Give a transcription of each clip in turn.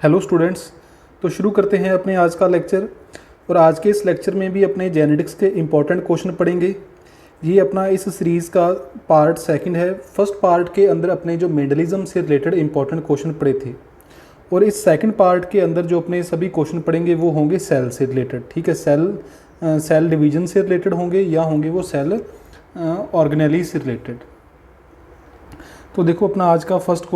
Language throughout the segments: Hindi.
Hello students. तो शुरू करते हैं अपने आज का लेक्चर। और आज के इस लेक्चर में भी अपने जेनेटिक्स के इम्पॉर्टेंट क्वेश्चन पढ़ेंगे। ये अपना इस सीरीज़ का पार्ट सेकंड है। फर्स्ट पार्ट के अंदर अपने जो मेंडलिज्म से रिलेटेड इम्पॉर्टेंट क्वेश्चन पढ़े थे, और इस सेकंड पार्ट के अंदर जो अपने सभी क्वेश्चन पढ़ेंगे वो होंगे सेल से रिलेटेड। ठीक है, सेल डिवीजन से रिलेटेड होंगे या होंगे वो सेल ऑर्गेनेली से रिलेटेड। तो देखो अपना आज का फर्स्ट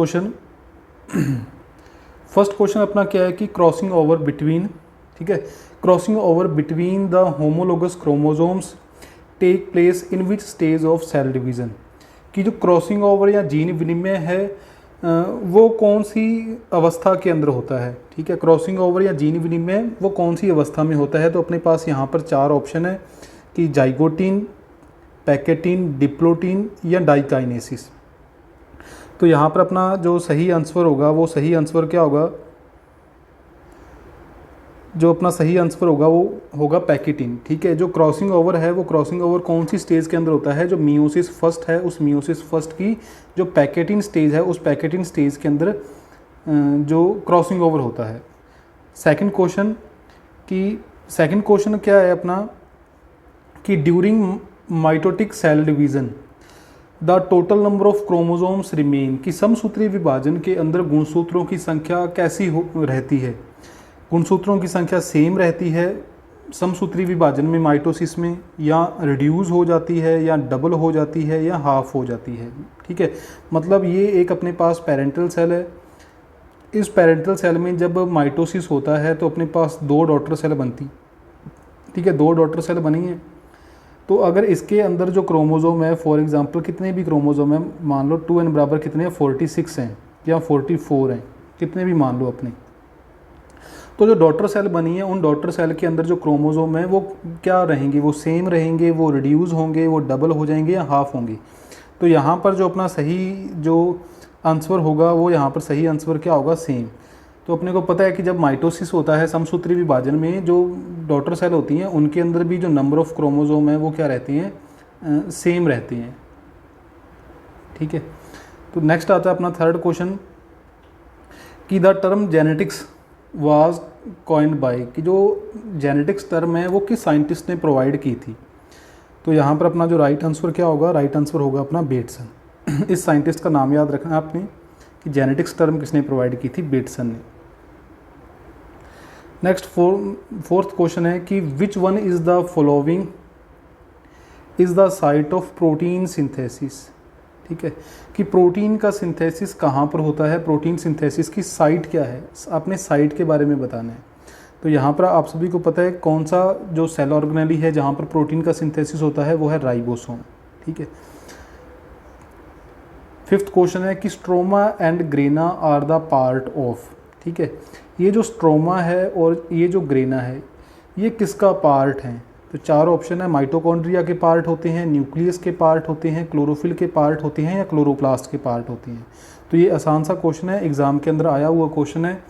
क्वेश्चन अपना क्या है कि क्रॉसिंग ओवर बिटवीन, ठीक है, crossing over between the homologous chromosomes take place in which stage of cell division. कि जो क्रॉसिंग ओवर या जीन विनिमय है वो कौन सी अवस्था के अंदर होता है। ठीक है, क्रॉसिंग ओवर या जीन विनिमय वो कौन सी अवस्था में होता है। तो अपने पास यहाँ पर चार ऑप्शन है कि जाइगोटीन, पैकेटीन, डिप्लोटीन या डाइकाइनेसिस। तो यहाँ पर अपना जो सही आंसर होगा वो सही आंसर क्या होगा, जो अपना सही आंसर होगा वो होगा पैकेटीन। ठीक है, जो क्रॉसिंग ओवर है वो क्रॉसिंग ओवर कौन सी स्टेज के अंदर होता है, जो मियोसिस फर्स्ट है उस मियोसिस फर्स्ट की जो पैकेटीन स्टेज है उस पैकेटीन स्टेज के अंदर जो क्रॉसिंग ओवर होता है। सेकंड क्वेश्चन क्या है अपना कि during mitotic cell division the total number of chromosomes remain. कि समसूत्री विभाजन के अंदर गुणसूत्रों की संख्या कैसी रहती है। गुणसूत्रों की संख्या सेम रहती है समसूत्री विभाजन में, माइटोसिस में, या रिड्यूस हो जाती है या डबल हो जाती है या हाफ हो जाती है। ठीक है, मतलब ये एक अपने पास पेरेंटल सेल है। इस पेरेंटल सेल में जब माइटोसिस होता है तो अपने पास दो डॉटर सेल बनती। ठीक है, दो डॉटर सेल बनी है। तो अगर इसके अंदर जो क्रोमोसोम है, फॉर एग्जांपल कितने भी क्रोमोसोम है, मान लो 2n बराबर कितने हैं 46 हैं या 44 हैं, कितने भी मान लो अपने। तो जो डॉटर सेल बनी है उन डॉटर सेल के अंदर जो क्रोमोसोम है वो क्या रहेंगे, वो सेम रहेंगे, वो रिड्यूस होंगे, वो डबल हो जाएंगे या हाफ होंगे। तो यहाँ पर जो अपना सही जो आंसर होगा वो यहाँ पर सही आंसर क्या होगा, सेम। तो अपने को पता है कि जब माइटोसिस होता है समसूत्री विभाजन में जो डॉटर सेल होती हैं उनके अंदर भी जो नंबर ऑफ क्रोमोसोम है वो क्या रहती हैं, सेम रहते हैं। ठीक है, तो नेक्स्ट आता है अपना थर्ड क्वेश्चन कि the term genetics was coined bye. कि जो जेनेटिक्स टर्म है वो किस साइंटिस्ट ने प्रोवाइड की थी। तो यहाँ पर अपना जो राइट आंसर क्या होगा, राइट आंसर होगा अपना बेटसन। इस साइंटिस्ट का नाम याद रखना आपने कि जेनेटिक्स टर्म किसने प्रोवाइड की थी, बेटसन ने। नेक्स्ट फोर्थ क्वेश्चन है कि which one is the following is the site of protein synthesis. ठीक है, कि प्रोटीन का सिंथेसिस कहाँ पर होता है, प्रोटीन सिंथेसिस की साइट क्या है, आपने साइट के बारे में बताना है। तो यहाँ पर आप सभी को पता है कौन सा जो सेल ऑर्गेनेली है जहाँ पर प्रोटीन का सिंथेसिस होता है वो है राइबोसोम। ठीक है, फिफ्थ क्वेश्चन है कि stroma and grana are the part of. ठीक है, ये जो स्ट्रोमा है और ये जो ग्रेना है ये किसका पार्ट है। तो चार ऑप्शन है, माइटोकॉन्ड्रिया के पार्ट होते हैं, न्यूक्लियस के पार्ट होते हैं, क्लोरोफिल के पार्ट होते हैं या क्लोरोप्लास्ट के पार्ट होते हैं। तो ये आसान सा क्वेश्चन है, एग्जाम के अंदर आया हुआ क्वेश्चन है।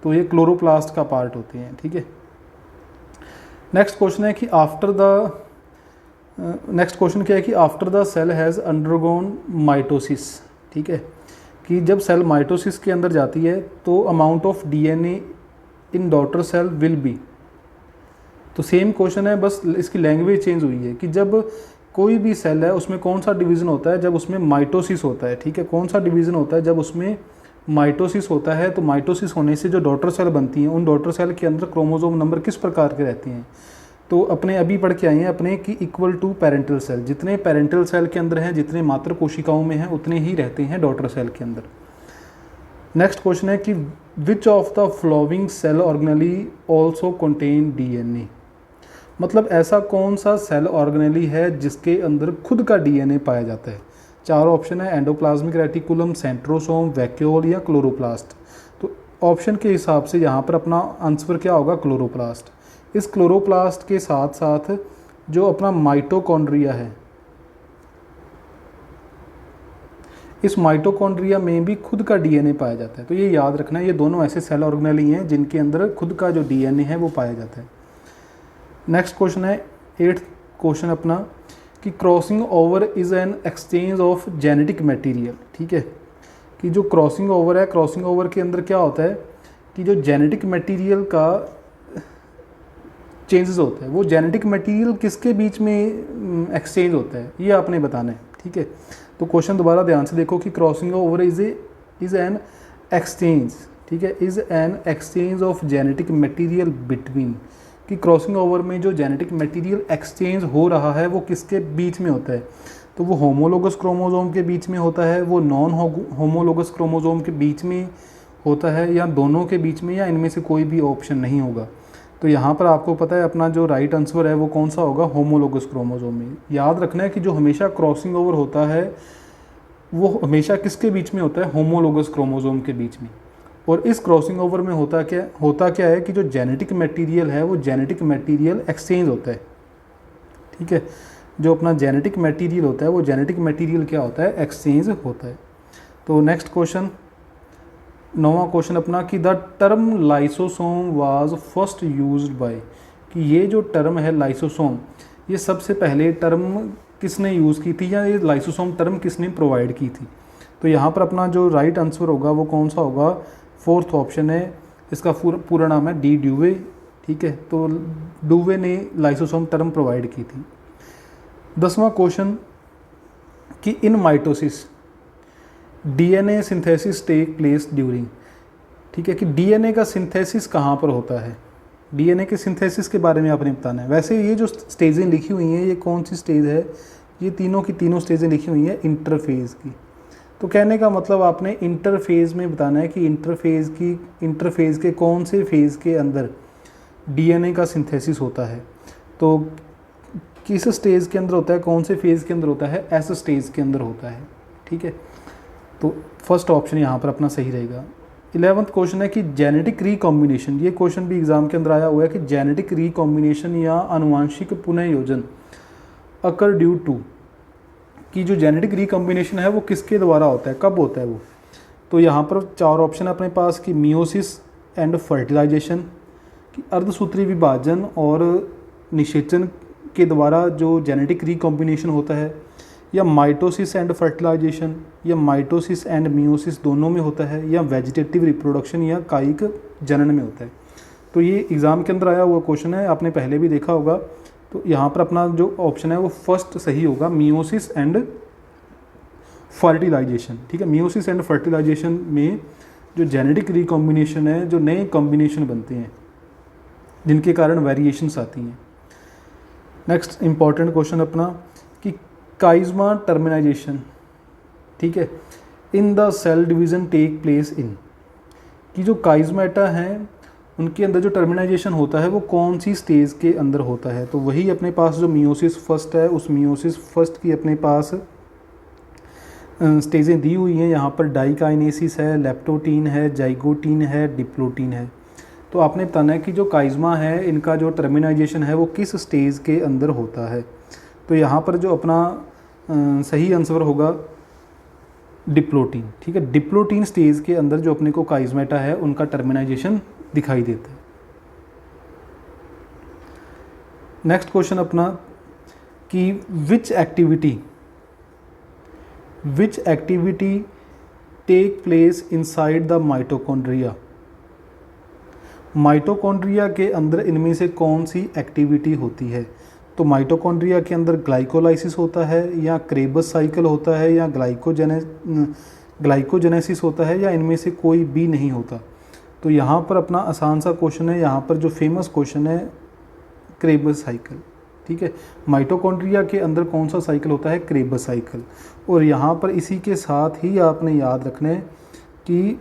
तो ये क्लोरोप्लास्ट का पार्ट होते हैं। ठीक है, नेक्स्ट क्वेश्चन है कि नेक्स्ट क्वेश्चन क्या है कि after the cell has undergone mitosis. ठीक है, कि जब सेल माइटोसिस के अंदर जाती है तो amount of DNA in daughter cell will be. तो सेम क्वेश्चन है, बस इसकी लैंग्वेज चेंज हुई है कि जब कोई भी सेल है उसमें कौन सा डिवीज़न होता है, जब उसमें माइटोसिस होता है। ठीक है, कौन सा डिवीज़न होता है, जब उसमें माइटोसिस होता है। तो माइटोसिस होने से जो डॉटर सेल बनती हैं उन डॉटर सेल के अंदर क्रोमोसोम नंबर किस प्रकार के रहते हैं। तो अपने अभी पढ़ के आए हैं अपने कि इक्वल टू पेरेंटल सेल, जितने पेरेंटल सेल के अंदर हैं, जितने मात्र कोशिकाओं में हैं उतने ही रहते हैं डॉटर सेल के अंदर। नेक्स्ट क्वेश्चन है कि which of the following cell organelle also contain DNA. मतलब ऐसा कौन सा सेल ऑर्गेनेली है जिसके अंदर खुद का डीएनए पाया जाता है। चार ऑप्शन है, एंडोप्लाज्मिक रेटिकुलम, सेंट्रोसोम, वैक्यूल या क्लोरोप्लास्ट। तो ऑप्शन के हिसाब से यहाँ पर अपना आंसर क्या होगा, क्लोरोप्लास्ट। इस क्लोरोप्लास्ट के साथ साथ जो अपना माइटोकॉन्ड्रिया है, इस माइटोकॉन्ड्रिया में भी खुद का डीएनए पाया जाता है। तो ये याद रखना है, ये दोनों ऐसे सेल ऑर्गेनेली हैं जिनके अंदर खुद का जो डीएनए है वो पाया जाता है। नेक्स्ट क्वेश्चन है, 8th क्वेश्चन अपना कि crossing over is an exchange of genetic material. ठीक है, कि जो क्रॉसिंग ओवर है, क्रॉसिंग ओवर के अंदर क्या होता है कि जो जेनेटिक मटेरियल का चेंजेस होता है वो जेनेटिक मटेरियल किसके बीच में एक्सचेंज होता है, ये आपने बताना है। ठीक है, तो क्वेश्चन दोबारा ध्यान से देखो कि crossing over is an exchange, ठीक है, is an exchange of genetic material between, कि क्रॉसिंग ओवर में जो जेनेटिक मटेरियल एक्सचेंज हो रहा है वो किसके बीच में होता है, तो वो होमोलोगस क्रोमोसोम के बीच में होता है, वो नॉन होमोलोगस क्रोमोसोम के बीच में होता है, या दोनों के बीच में, या इनमें से कोई भी ऑप्शन नहीं होगा। तो यहाँ पर आपको पता है अपना जो राइट आंसर है वो कौन सा होगा, होमोलोगस क्रोमोसोम में। याद रखना है कि जो हमेशा क्रॉसिंग ओवर होता है वो हमेशा किसके बीच में होता है, होमोलोगस क्रोमोसोम के बीच में। और इस क्रॉसिंग ओवर में होता क्या है कि जो जेनेटिक मटेरियल है वो जेनेटिक मटेरियल एक्सचेंज होता है। ठीक है, जो अपना जेनेटिक मटेरियल होता है वो जेनेटिक मटेरियल क्या होता है, एक्सचेंज होता है। तो नेक्स्ट क्वेश्चन, 9वां क्वेश्चन अपना कि the term lysosome was first used by, कि ये जो टर्म है लाइसोसोम, ये सबसे पहले टर्म किसने यूज़ की थी, या ये लाइसोसोम टर्म किसने प्रोवाइड की थी। तो यहाँ पर अपना जो राइट आंसर होगा वो कौन सा होगा, 4th ऑप्शन है, इसका पूरा नाम है डी ड्यूवे। ठीक है, तो ड्यूवे ने लाइसोसोम टर्म प्रोवाइड की थी। 10वां क्वेश्चन कि in mitosis DNA synthesis take place during, ठीक है, कि डीएनए का सिंथेसिस कहाँ पर होता है, डीएनए के सिंथेसिस के बारे में आपने बताना है। वैसे ये जो स्टेजें लिखी हुई हैं ये कौन सी स्टेज है, ये तीनों की तीनों स्टेजें लिखी हुई हैं इंटरफेज़ की। तो कहने का मतलब आपने इंटरफेज़ में बताना है कि इंटरफेज़ के कौन से फेज़ के अंदर डीएनए का सिंथेसिस होता है, तो किस स्टेज के अंदर होता है, कौन से फेज़ के अंदर होता है, एस स्टेज के अंदर होता है। ठीक है, तो फर्स्ट ऑप्शन यहाँ पर अपना सही रहेगा। 11वां क्वेश्चन है कि जेनेटिक रिकॉम्बिनेशन, ये क्वेश्चन भी एग्जाम के अंदर आया हुआ है कि जेनेटिक रिकॉम्बिनेशन या आनुवांशिक पुनःयोजन अकर ड्यू टू, कि जो जेनेटिक रिकॉम्बिनेशन है वो किसके द्वारा होता है, कब होता है वो। तो यहाँ पर 4 ऑप्शन अपने पास कि मियोसिस एंड फर्टिलाइजेशन, कि अर्धसूत्री विभाजन और निषेचन के द्वारा जो जेनेटिक रिकॉम्बिनेशन होता है, या माइटोसिस एंड फर्टिलाइजेशन, या माइटोसिस एंड मियोसिस दोनों में होता है, या वेजिटेटिव रिप्रोडक्शन या कायिक जनन में होता है। तो ये एग्ज़ाम के अंदर आया हुआ क्वेश्चन है, आपने पहले भी देखा होगा। तो यहाँ पर अपना जो ऑप्शन है वो फर्स्ट सही होगा, मियोसिस एंड फर्टिलाइजेशन। ठीक है, मियोसिस एंड फर्टिलाइजेशन में जो जेनेटिक रिकॉम्बिनेशन है, जो नए कॉम्बिनेशन बनते हैं जिनके कारण वेरिएशंस आती हैं। नेक्स्ट इंपॉर्टेंट क्वेश्चन अपना कि काइज़मा टर्मिनाइजेशन, ठीक है, in the cell division take place in, कि जो काइज़मेटा हैं उनके अंदर जो टर्मिनाइजेशन होता है वो कौन सी स्टेज के अंदर होता है। तो वही अपने पास जो मियोसिस फर्स्ट है, उस मियोसिस फर्स्ट की अपने पास स्टेजें दी हुई हैं। यहाँ पर डाइकाइनेसिस है, लेप्टोटीन है, जाइगोटीन है, डिप्लोटीन है। तो आपने बताना है कि जो काइज़मा है इनका जो टर्मिनाइजेशन है वो किस स्टेज के अंदर होता है। तो यहाँ पर जो अपना सही आंसर होगा डिप्लोटीन। ठीक है, डिप्लोटीन स्टेज के अंदर जो अपने को काइज़मेटा है उनका टर्मिनाइजेशन दिखाई देता है। नेक्स्ट क्वेश्चन अपना कि which activity take place inside the mitochondria, mitochondria के अंदर इनमें से कौन सी एक्टिविटी होती है। तो माइटोकॉन्ड्रिया के अंदर ग्लाइकोलाइसिस होता है, या क्रेबस साइकिल होता है, या ग्लाइकोजेनेसिस होता है, या इनमें से कोई भी नहीं होता। तो यहाँ पर अपना आसान सा क्वेश्चन है, यहाँ पर जो फेमस क्वेश्चन है क्रेबस साइकिल। ठीक है, माइटोकॉन्ड्रिया के अंदर कौन सा साइकिल होता है, क्रेबस साइकिल। और यहाँ पर इसी के साथ ही आपने याद रखना है कि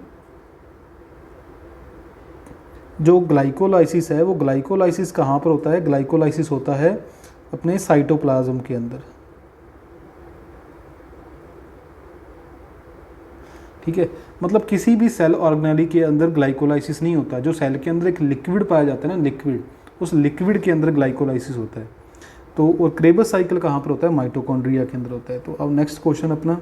जो ग्लाइकोलाइसिस है वो ग्लाइकोलाइसिस कहाँ पर होता है, ग्लाइकोलाइसिस होता है अपने साइटोप्लाज्म के अंदर। ठीक है, मतलब किसी भी सेल ऑर्गेनेली के अंदर ग्लाइकोलाइसिस नहीं होता। जो सेल के अंदर एक लिक्विड पाया जाता है ना, लिक्विड, उस लिक्विड के अंदर ग्लाइकोलाइसिस होता है। तो और क्रेबस साइकिल कहाँ पर होता है, माइटोकॉन्ड्रिया के अंदर होता है। तो अब नेक्स्ट क्वेश्चन अपना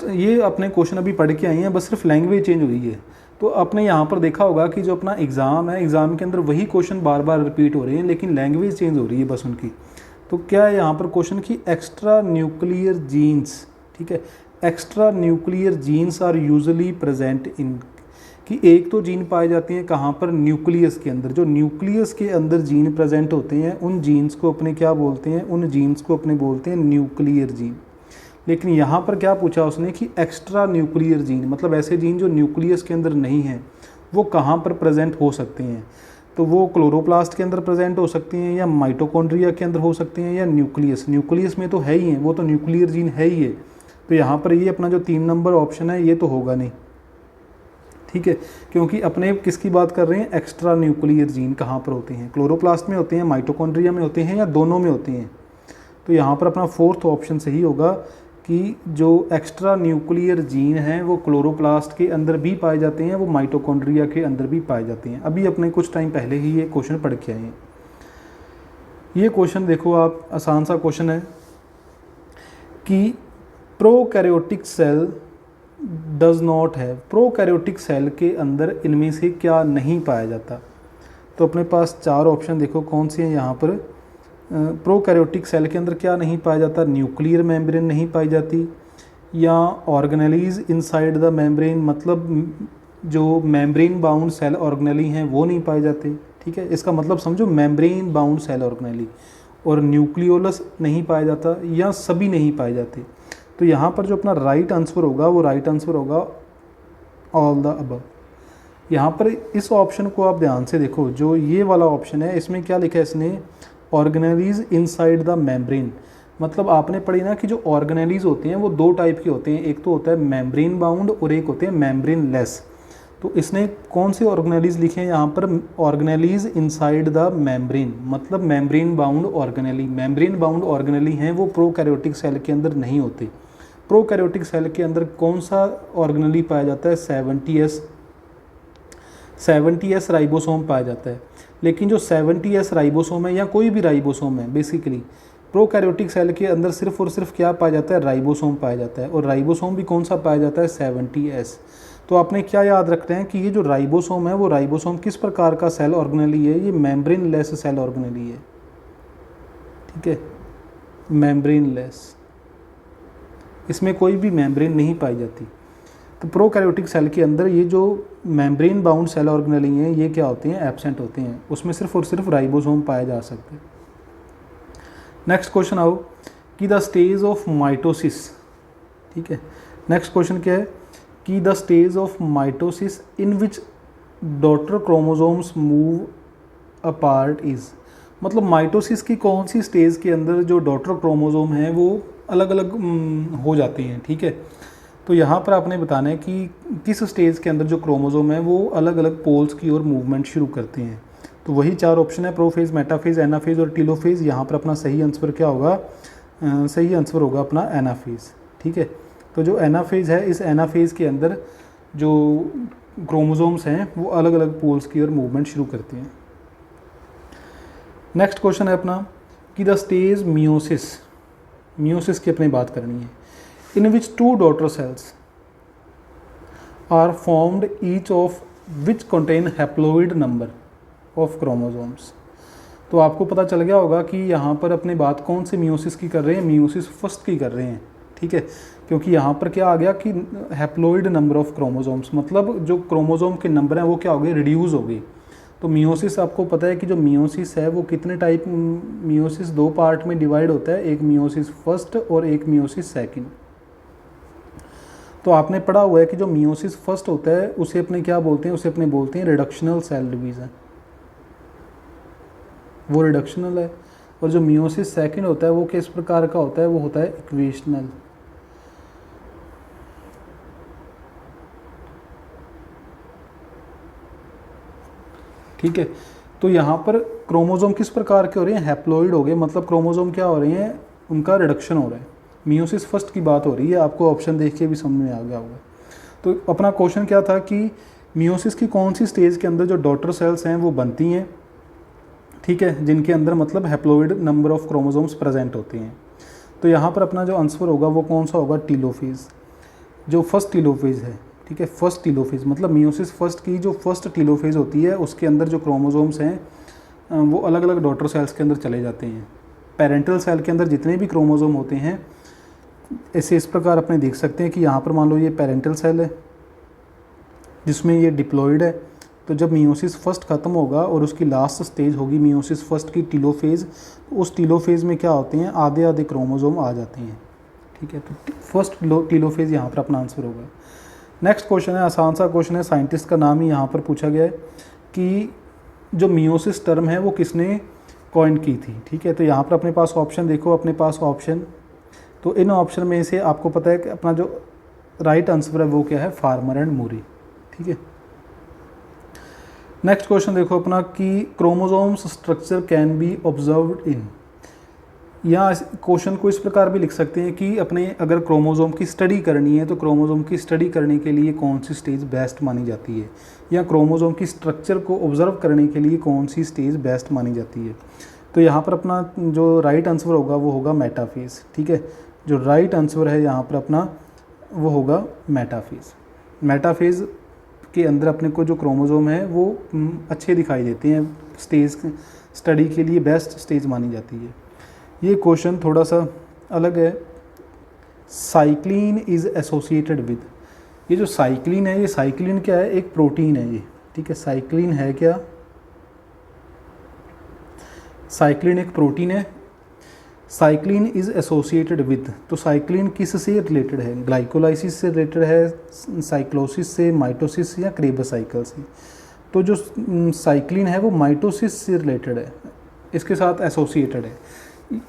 ये अपने क्वेश्चन अभी पढ़ के आए हैं, बस सिर्फ लैंग्वेज चेंज हुई है। तो आपने यहाँ पर देखा होगा कि जो अपना एग्ज़ाम है, एग्ज़ाम के अंदर वही क्वेश्चन बार बार रिपीट हो रहे हैं, लेकिन लैंग्वेज चेंज हो रही है बस उनकी। तो क्या है यहाँ पर क्वेश्चन की एक्स्ट्रा न्यूक्लियर जीन्स, ठीक है, extra nuclear genes are usually present in, कि एक तो जीन पाए जाते हैं कहाँ पर, न्यूक्लियस के अंदर। जो न्यूक्लियस के अंदर जीन प्रेजेंट होते हैं उन जीन्स को अपने क्या बोलते हैं, उन जीन्स को अपने बोलते हैं न्यूक्लियर जीन। लेकिन यहाँ पर क्या पूछा उसने कि एक्स्ट्रा न्यूक्लियर जीन, मतलब ऐसे जीन जो न्यूक्लियस के अंदर नहीं हैं वो कहाँ पर प्रेजेंट हो सकते हैं। तो वो क्लोरोप्लास्ट के अंदर प्रेजेंट हो सकते हैं, या माइटोकॉन्ड्रिया के अंदर हो सकते हैं, या न्यूक्लियस। न्यूक्लियस में तो है ही है, वो तो न्यूक्लियर जीन है ही है। तो यहाँ पर ये अपना जो 3 नंबर ऑप्शन है ये तो होगा नहीं, ठीक है, क्योंकि अपने किसकी बात कर रहे हैं, एक्स्ट्रा न्यूक्लियर जीन कहाँ पर होते हैं, क्लोरोप्लास्ट में होते हैं, माइटोकॉन्ड्रिया में होते हैं, या दोनों में होते हैं। तो यहाँ पर अपना 4th ऑप्शन सही होगा कि जो एक्स्ट्रा न्यूक्लियर जीन हैं वो क्लोरोप्लास्ट के अंदर भी पाए जाते हैं, वो माइटोकॉन्ड्रिया के अंदर भी पाए जाते हैं। अभी अपने कुछ टाइम पहले ही ये क्वेश्चन पढ़ के आए हैं। ये क्वेश्चन देखो आप, आसान सा क्वेश्चन है कि prokaryotic cell does not have, prokaryotic cell के अंदर इनमें से क्या नहीं पाया जाता। तो अपने पास 4 ऑप्शन देखो कौन से हैं यहाँ पर। प्रोकैरियोटिक सेल के अंदर क्या नहीं पाया जाता, न्यूक्लियर मेम्ब्रेन नहीं पाई जाती, या ऑर्गेनेलीज इनसाइड द मेम्ब्रेन, मतलब जो मेम्ब्रेन बाउंड सेल ऑर्गेनेली हैं वो नहीं पाए जाते, ठीक है। इसका मतलब समझो मेम्ब्रेन बाउंड सेल ऑर्गेनेली, और न्यूक्लियोलस नहीं पाया जाता, या सभी नहीं पाए जाते। तो यहाँ पर जो अपना राइट आंसर होगा वो राइट आंसर होगा ऑल द अबव। यहाँ पर इस ऑप्शन को आप ध्यान से देखो, जो ये वाला ऑप्शन है इसमें क्या लिखा है इसने, ऑर्गेनेलीज इनसाइड द मेम्ब्रेन। मतलब आपने पढ़ी ना कि जो ऑर्गेनेलीज होते हैं वो 2 टाइप के होते हैं, एक तो होता है मेम्ब्रेन बाउंड और एक होते हैं मेम्ब्रेन लेस। तो इसने कौन से ऑर्गेनेलीज लिखे हैं यहाँ पर, ऑर्गेनेलीज इनसाइड द मेम्ब्रेन, मतलब membrane bound organelle. Membrane bound organelle हैं वो प्रोकैरियोटिक सेल के अंदर नहीं होते। प्रोकैरियोटिक सेल के अंदर कौन सा ऑर्गेनेली पाया जाता है, 70S राइबोसोम पाया जाता है। लेकिन जो 70S राइबोसोम है या कोई भी राइबोसोम है, बेसिकली प्रोकैरियोटिक सेल के अंदर सिर्फ और सिर्फ क्या पाया जाता है, राइबोसोम पाया जाता है। और राइबोसोम भी कौन सा पाया जाता है, 70S। तो आपने क्या याद रखते हैं कि ये जो राइबोसोम है वो राइबोसोम किस प्रकार का सेल ऑर्गेनेली है, ये मेम्ब्रेन लेस सेल ऑर्गेनेली है, ठीक है, मेम्ब्रेन लेस। इसमें कोई भी मेम्ब्रेन नहीं पाई जाती। तो प्रोकैरियोटिक सेल के अंदर ये जो मेम्ब्रेन बाउंड सेल ऑर्गेनेली हैं ये क्या होते हैं, एब्सेंट होते हैं। उसमें सिर्फ और सिर्फ राइबोसोम पाए जा सकते हैं। नेक्स्ट क्वेश्चन आओ कि द स्टेज ऑफ माइटोसिस, ठीक है। नेक्स्ट क्वेश्चन क्या है कि the stage of mitosis in which daughter chromosomes move apart is, मतलब माइटोसिस की कौन सी स्टेज के अंदर जो डॉटर क्रोमोसोम हैं वो अलग अलग हो जाती हैं, ठीक है। तो यहाँ पर आपने बताना है कि किस स्टेज के अंदर जो क्रोमोसोम है वो अलग अलग पोल्स की ओर मूवमेंट शुरू करते हैं। तो वही 4 ऑप्शन है, प्रोफेज, मेटाफेज, एनाफेज और टीलोफेज। यहाँ पर अपना सही आंसर क्या होगा, सही आंसर होगा अपना एनाफेज, ठीक है। तो जो एनाफेज है, इस एनाफेज के अंदर जो क्रोमोसोम्स हैं वो अलग अलग पोल्स की ओर मूवमेंट शुरू करते हैं। नेक्स्ट क्वेश्चन है अपना कि द स्टेज मियोसिस, मियोसिस की अपनी बात करनी है, in which 2 daughter cells are formed each of which contain haploid number of chromosomes. तो आपको पता चल गया होगा कि यहाँ पर अपने बात कौन से मियोसिस की कर रहे हैं, मियोसिस फर्स्ट की कर रहे हैं, ठीक है। क्योंकि यहाँ पर क्या आ गया कि हैप्लोइड नंबर ऑफ क्रोमोसोम्स, मतलब जो क्रोमोसोम के नंबर हैं वो क्या हो गए, रिड्यूस हो गए। तो मियोसिस आपको पता है कि जो मियोसिस है वो कितने टाइप, मियोसिस 2 पार्ट में डिवाइड होता है, एक मियोसिस फर्स्ट और एक मियोसिस सेकंड। तो आपने पढ़ा हुआ है कि जो मियोसिस फर्स्ट होता है उसे अपने क्या बोलते हैं, उसे अपने बोलते हैं रिडक्शनल सेल डिवीज़न, वो रिडक्शनल है। और जो मियोसिस सेकंड होता है वो किस प्रकार का होता है, वो होता है इक्वेशनल। ठीक है। तो यहाँ पर क्रोमोसोम किस प्रकार के हो रहे हैं, हैप्लोइड हो गए, मतलब क्रोमोसोम क्या हो रहे हैं, उनका रिडक्शन हो रहा है। मियोसिस फर्स्ट की बात हो रही है, आपको ऑप्शन देख के भी समझ में आ गया होगा। तो अपना क्वेश्चन क्या था कि मियोसिस की कौन सी स्टेज के अंदर जो डॉटर सेल्स हैं वो बनती हैं, ठीक है, जिनके अंदर मतलब haploid number of chromosomes present होते हैं। तो यहाँ पर अपना जो आंसर होगा वो कौन सा होगा, टीलोफेज, जो फर्स्ट टीलोफेज है, ठीक है। फर्स्ट टीलोफेज मतलब मियोसिस फर्स्ट की जो फर्स्ट टीलोफेज होती है उसके अंदर जो क्रोमोसोम्स हैं वो अलग अलग डॉटर सेल्स के अंदर चले जाते हैं। पेरेंटल सेल के अंदर जितने भी क्रोमोसोम होते हैं ऐसे इस प्रकार अपने देख सकते हैं कि यहाँ पर मान लो ये पेरेंटल सेल है, जिसमें ये डिप्लॉयड है। तो जब मियोसिस फर्स्ट ख़त्म होगा और उसकी लास्ट स्टेज होगी मियोसिस फर्स्ट की टीलोफेज़, तो उस टीलोफेज़ में क्या होते हैं, आधे आधे क्रोमोसोम आ जाते हैं। ठीक है, तो फर्स्ट टीलोफेज़ यहाँ पर अपना आंसर होगा। नेक्स्ट क्वेश्चन है, आसान सा क्वेश्चन है, साइंटिस्ट का नाम ही यहाँ पर पूछा गया है कि जो मियोसिस टर्म है वो किसने कॉइन की थी। ठीक है, तो यहाँ पर अपने पास ऑप्शन देखो, अपने पास ऑप्शन, तो इन ऑप्शन में से आपको पता है कि अपना जो राइट आंसर है वो क्या है, फार्मर एंड मूरी। ठीक है, नेक्स्ट क्वेश्चन देखो अपना कि chromosomes structure can be observed in, या क्वेश्चन को इस प्रकार भी लिख सकते हैं कि अपने अगर क्रोमोसोम की स्टडी करनी है तो क्रोमोसोम की स्टडी करने के लिए कौन सी स्टेज बेस्ट मानी जाती है, या क्रोमोसोम की स्ट्रक्चर को ऑब्जर्व करने के लिए कौन सी स्टेज बेस्ट मानी जाती है। तो यहाँ पर अपना जो राइट आंसर होगा वो होगा मेटाफेज। ठीक है, जो राइट आंसर है यहाँ पर अपना वो होगा मेटाफेज। मेटाफेज के अंदर अपने को जो क्रोमोसोम है वो अच्छे दिखाई देते हैं, स्टेज स्टडी के लिए बेस्ट स्टेज मानी जाती है। ये क्वेश्चन थोड़ा सा अलग है, साइक्लिन इज़ एसोसिएटेड विद, ये जो साइक्लिन है, ये साइक्लिन क्या है, एक प्रोटीन है ये। ठीक है, साइक्लिन है क्या, साइक्लिन एक प्रोटीन है। साइक्लिन इज़ एसोसिएटेड विद, तो साइक्लिन किस से रिलेटेड है, ग्लाइकोलाइसिस से रिलेटेड है, साइक्लोसिस से, माइटोसिस या क्रेबस साइकिल से। तो जो साइक्लिन है वो माइटोसिस से रिलेटेड है, इसके साथ एसोसिएटेड है।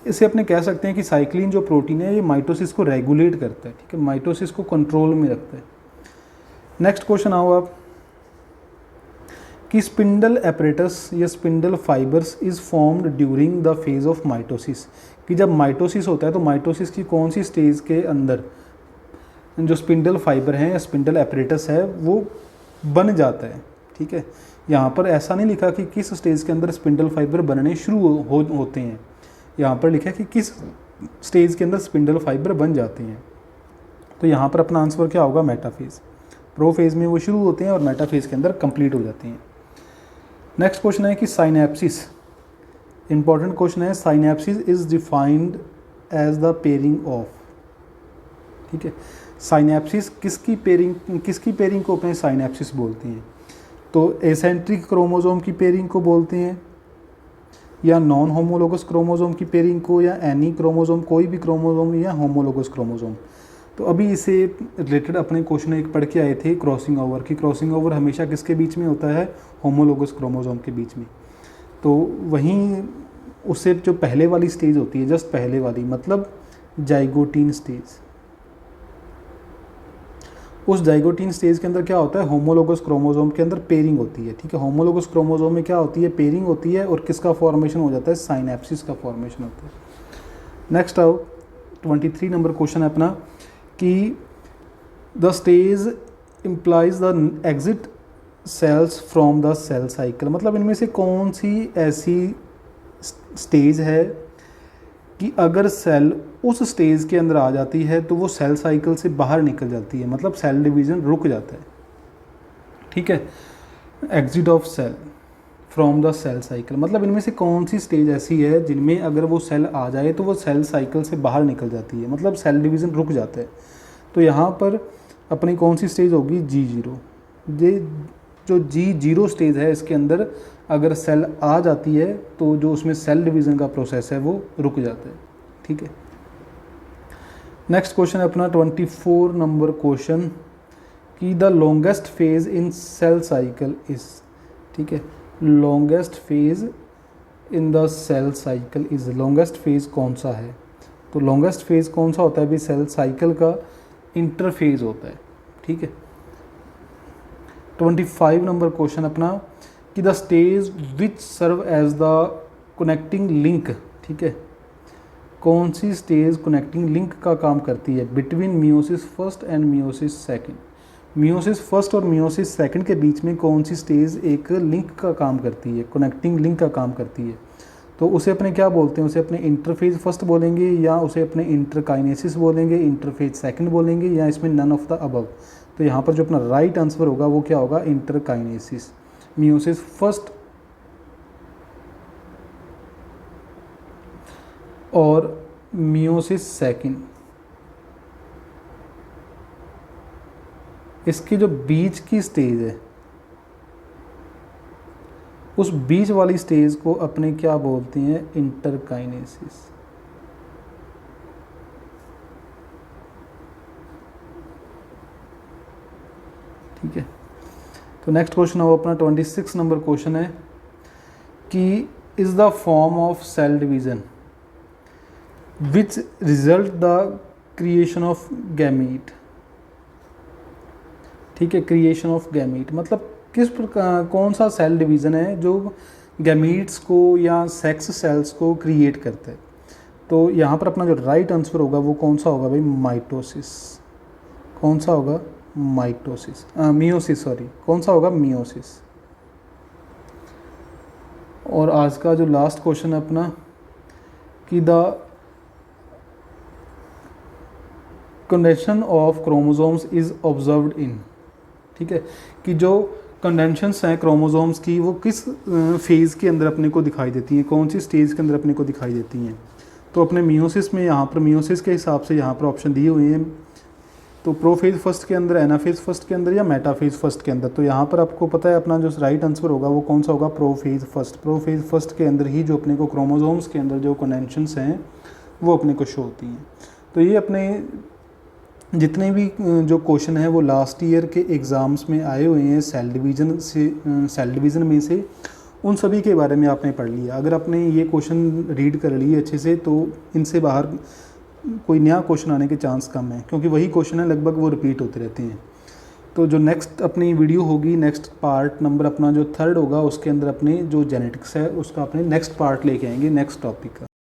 इसे अपने कह सकते हैं कि साइक्लिन जो प्रोटीन है ये माइटोसिस को रेगुलेट करता है। ठीक है, माइटोसिस को कंट्रोल में रखता है। नेक्स्ट क्वेश्चन आओ आप कि स्पिंडल एपरेटस या spindle fibres is formed during the phase of mitosis, कि जब माइटोसिस होता है तो माइटोसिस की कौन सी स्टेज के अंदर जो स्पिंडल फाइबर हैं या स्पिंडल एपरेटस है वो बन जाता है। ठीक है, यहाँ पर ऐसा नहीं लिखा कि किस स्टेज के अंदर स्पिंडल फाइबर बनने शुरू होते हैं, यहाँ पर लिखा है कि किस स्टेज के अंदर स्पिंडल फाइबर बन जाते हैं। तो यहाँ पर अपना आंसर क्या होगा, मेटाफेज। प्रोफेज में वो शुरू होते हैं और मेटाफेज के अंदर कंप्लीट हो जाते हैं। नेक्स्ट क्वेश्चन है कि साइनेप्सिस, इंपॉर्टेंट क्वेश्चन है, synapsis is defined as the pairing of. ठीक है, साइनेप्सिस किसकी पेयरिंग को अपने साइनेप्सिस बोलते हैं, तो एसेंट्रिक क्रोमोसोम की पेयरिंग को बोलते हैं, या नॉन होमोलोगस क्रोमोसोम की पेयरिंग को, या एनी क्रोमोसोम, कोई भी क्रोमोसोम, या होमोलोगस क्रोमोसोम। तो अभी इसे रिलेटेड अपने क्वेश्चन एक पढ़ के आए थे, क्रॉसिंग ओवर की। क्रॉसिंग ओवर हमेशा किसके बीच में होता है, होमोलोगस क्रोमोसोम के बीच में। तो वहीं उससे जो पहले वाली स्टेज होती है, जस्ट पहले वाली, मतलब जाइगोटीन स्टेज, उस जाइगोटीन स्टेज के अंदर क्या होता है, होमोलोगस क्रोमोसोम के अंदर पेयरिंग होती है। ठीक है, होमोलोगस क्रोमोसोम में क्या होती है, पेयरिंग होती है, और किसका फॉर्मेशन हो जाता है, साइनेप्सिस का फॉर्मेशन होता है। नेक्स्ट आओ 23 नंबर क्वेश्चन है अपना कि the stage implies the exit cells from the cell cycle, मतलब इनमें से कौन सी ऐसी स्टेज है कि अगर सेल उस स्टेज के अंदर आ जाती है तो वो सेल साइकिल से बाहर निकल जाती है, मतलब सेल डिवीज़न रुक जाता है। ठीक है, exit of cell from the cell cycle, मतलब इनमें से कौन सी स्टेज ऐसी है जिनमें अगर वो सेल आ जाए तो वो सेल साइकिल से बाहर निकल जाती है, मतलब सेल डिवीज़न रुक जाता है। तो यहाँ पर अपनी कौन सी स्टेज होगी, G0। ये जो G0 स्टेज है इसके अंदर अगर सेल आ जाती है तो जो उसमें सेल डिवीज़न का प्रोसेस है वो रुक जाता है। ठीक है, नेक्स्ट क्वेश्चन है अपना 24 नंबर क्वेश्चन कि the longest phase in cell cycle is. ठीक है, longest phase in the cell cycle is, longest phase कौन सा है, तो लॉन्गेस्ट फेज कौन सा होता है भी, सेल साइकिल का इंटरफेज होता है। ठीक है, 25 नंबर क्वेश्चन अपना कि the stage which serve as the connecting link. ठीक है, कौन सी स्टेज कनेक्टिंग लिंक का काम करती है between meiosis first and meiosis second. Meiosis first और मियोसिस सेकंड के बीच में कौन सी स्टेज एक लिंक का काम करती है, कनेक्टिंग लिंक का काम करती है, तो उसे अपने क्या बोलते हैं, उसे अपने इंटरफेज फर्स्ट बोलेंगे, या उसे अपने इंटरकाइनेसिस बोलेंगे, इंटरफेज सेकंड बोलेंगे, या इसमें नन ऑफ द अबव। तो यहाँ पर जो अपना राइट आंसर होगा वो क्या होगा, इंटरकाइनेसिस। मियोसिस फर्स्ट और मियोसिस सेकंड, इसकी जो बीच की स्टेज है, उस बीच वाली स्टेज को अपने क्या बोलते हैं, इंटरकाइनेसिस। ठीक है, तो नेक्स्ट क्वेश्चन है अपना 26 नंबर क्वेश्चन है कि is the form of cell division which result the creation of gamete. ठीक है, क्रिएशन ऑफ गैमीट मतलब किस प्रकार, कौन सा सेल डिवीज़न है जो गैमीट्स को या सेक्स सेल्स को क्रिएट करता है। तो यहाँ पर अपना जो राइट आंसर होगा वो कौन सा होगा भाई, माइटोसिस। कौन सा होगा, माइटोसिस, मियोसिस, सॉरी, कौन सा होगा, मियोसिस। और आज का जो लास्ट क्वेश्चन है अपना कि the condensation of chromosomes is observed in. ठीक है, कि जो कंडेंशंस हैं क्रोमोसोम्स की वो किस फेज़ के अंदर अपने को दिखाई देती हैं, कौन सी स्टेज के अंदर अपने को दिखाई देती हैं। तो अपने मियोसिस में यहाँ पर मियोसिस के हिसाब से यहाँ पर ऑप्शन दिए हुए हैं, तो प्रोफेज फर्स्ट के अंदर, एनाफेज फर्स्ट के अंदर या मेटाफेज फर्स्ट के अंदर। तो यहाँ पर आपको पता है अपना जो राइट आंसर होगा वो कौन सा होगा, प्रोफेज फर्स्ट। प्रोफेज फर्स्ट के अंदर ही जो अपने को क्रोमोसोम्स के अंदर जो कंडेंशंस हैं वो अपने को शो होती हैं। तो ये अपने जितने भी जो क्वेश्चन है वो लास्ट ईयर के एग्ज़ाम्स में आए हुए हैं सेल डिवीज़न से, सेल डिवीज़न में से, उन सभी के बारे में आपने पढ़ लिया। अगर आपने ये क्वेश्चन रीड कर लिए अच्छे से तो इनसे बाहर कोई नया क्वेश्चन आने के चांस कम है, क्योंकि वही क्वेश्चन है लगभग वो रिपीट होते रहते हैं। तो जो नेक्स्ट अपनी वीडियो होगी, नेक्स्ट पार्ट नंबर अपना जो 3rd होगा, उसके अंदर अपने जो जेनेटिक्स है उसका अपने नेक्स्ट पार्ट लेके आएंगे, नेक्स्ट टॉपिक का।